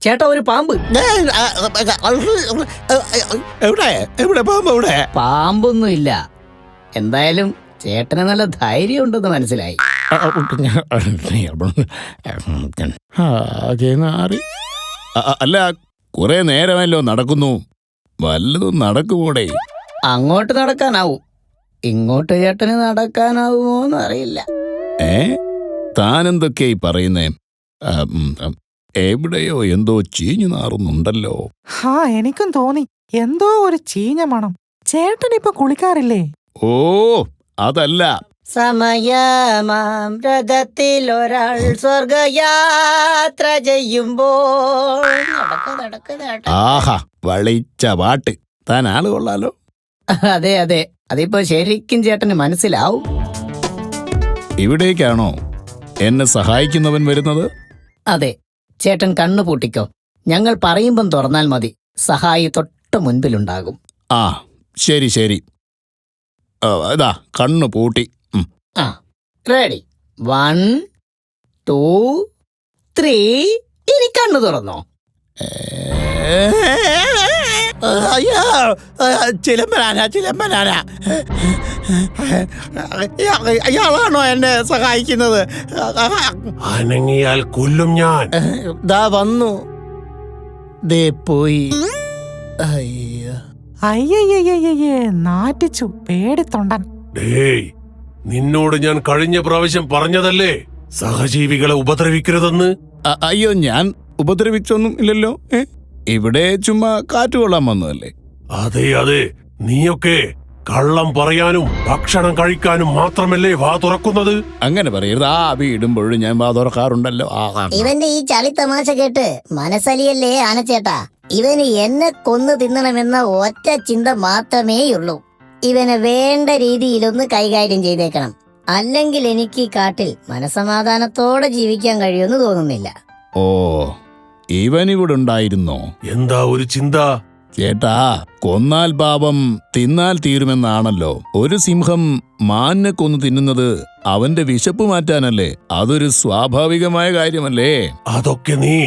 ചേട്ടാ ഒരു പാമ്പ്. എവിടെ എവിടെ പാമ്പ്? എവിടെ? പാമ്പൊന്നും ഇല്ല. എന്തായാലും ചേട്ടന് നല്ല ധൈര്യം ഉണ്ടെന്ന് മനസ്സിലായി. അല്ല, കുറെ നേരമല്ലോ നടക്കുന്നു. വല്ലതും നടക്കുമോടെ? അങ്ങോട്ട് നടക്കാനാവും, ഇങ്ങോട്ട് ചേട്ടന് നടക്കാനാവുമോന്ന് അറിയില്ല. താനെന്തൊക്കെയായി പറയുന്നേ? എവിടെയോ എന്തോ ചീഞ്ഞു നാറുന്നുണ്ടല്ലോ. എനിക്കും തോന്നി എന്തോ ഒരു ചീഞ്ഞ മണം. ചേട്ടനിപ്പൊ കുളിക്കാറില്ലേ? ഓ, അതല്ല. സമയമാം രഥത്തിൽ ഒരാൾ സ്വർഗയാത്ര ചെയ്യുമ്പോൾ. ആഹാ, വളിച്ച പാട്ട്. താൻ ആള് കൊള്ളാലോ. അതെ അതെ, അതിപ്പോ ശരിക്കും ചേട്ടന് മനസ്സിലാവും. ഇവിടേക്കാണോ എന്നെ സഹായിക്കുന്നവൻ വരുന്നത്? അതെ, ചേട്ടൻ കണ്ണു പൂട്ടിക്കോ. ഞങ്ങൾ പറയുമ്പം തുറന്നാൽ മതി, സഹായി തൊട്ട് മുൻപിലുണ്ടാകും. ആ, ശരി ശരി. ഇതാ കണ്ണു പൂട്ടി. റെഡി, 1 2 3. ഇനി കണ്ണു തുറന്നോ. അയ്യോ, ചിലമ്പനാന. അയാളാണോ എന്നെ സഹായിക്കുന്നത്? അനങ്ങിയാൽ കൊല്ലും ഞാൻ. ദാ വന്നു, ദേ പോയി. അയ്യോ, അയ്യയ്യയ്യേ, നാറ്റിച്ചു പേടിത്തൊണ്ടൻ. ഡേയ്, നിന്നോട് ഞാൻ കഴിഞ്ഞ പ്രാവശ്യം പറഞ്ഞതല്ലേ സഹജീവികളെ ഉപദ്രവിക്കരുതെന്ന്? അയ്യോ, ഞാൻ ഉപദ്രവിച്ചൊന്നും ഇല്ലല്ലോ. ഇവിടെ ചുമ്മാ കാറ്റുകൊള്ളാൻ വന്നതല്ലേ. അതെ അതെ, നീയൊക്കെ കള്ളം പറയാനും ഭക്ഷണം കഴിക്കാനും മാത്രമല്ലേ വാ തുറക്കുന്നത്? അങ്ങനെ പറയരുത്. ആ വീടുമ്പോഴും ഞാൻ വാ തുറക്കാറുണ്ടല്ലോ. ഇവന്റെ ഈ ചളി തമാശ കേട്ട് മനസ്സലിയല്ലേ ആനച്ചേട്ടാ? ഇവന് എന്നെ കൊന്നു തിന്നണമെന്ന ഒറ്റ ചിന്ത മാത്രമേയുള്ളൂ. ഇവനെ വേണ്ട രീതിയിലൊന്ന് കൈകാര്യം ചെയ്തേക്കണം. അല്ലെങ്കിൽ എനിക്ക് ഈ കാട്ടിൽ മനസമാധാനത്തോടെ ജീവിക്കാൻ കഴിയുമെന്ന് തോന്നുന്നില്ല. ഓ, ഇവനിവിടെ ഉണ്ടായിരുന്നോ? എന്താ ഒരു ചിന്ത? ചേട്ടാ, കൊന്നാൽ പാപം തിന്നാൽ തീരുമെന്നാണല്ലോ. ഒരു സിംഹം മാനിനെ കൊന്നു തിന്നുന്നത് അവന്റെ വിശപ്പ് മാറ്റാനല്ലേ? അതൊരു സ്വാഭാവികമായ കാര്യമല്ലേ? അതൊക്കെ നീ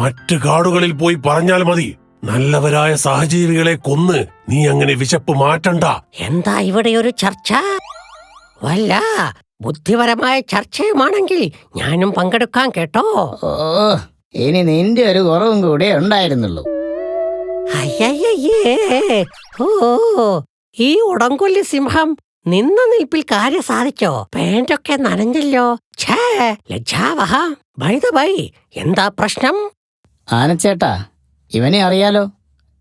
മറ്റു കാടുകളിൽ പോയി പറഞ്ഞാൽ മതി. നല്ലവരായ സഹജീവികളെ കൊന്ന് നീ അങ്ങനെ വിശപ്പ് മാറ്റണ്ട. എന്താ ഇവിടെ ഒരു ചർച്ച? വല്ല ബുദ്ധിപരമായ ചർച്ചയുമാണെങ്കിൽ ഞാനും പങ്കെടുക്കാൻ കേട്ടോ. ഓ, ഇനി നിന്റെ ഒരു കുറവും കൂടെ ഉണ്ടായിരുന്നുള്ളൂ. അയ്യയ്യേ, ഓ, ഈ ഉടങ്കൊല്ലി സിംഹം നിന്ന നിൽപ്പിൽ കാര്യം സാധിച്ചോ? പേന്റൊക്കെ നനഞ്ഞല്ലോ. ഛേ, ലജ്ജാവഹം. ബൈ ദ ബൈ, എന്താ പ്രശ്നം? ആനച്ചേട്ടാ, ഇവനെ അറിയാലോ,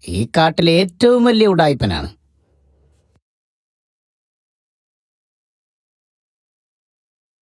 ഈ കാട്ടിലെ ഏറ്റവും വലിയ ഉടായിപ്പനാണ്.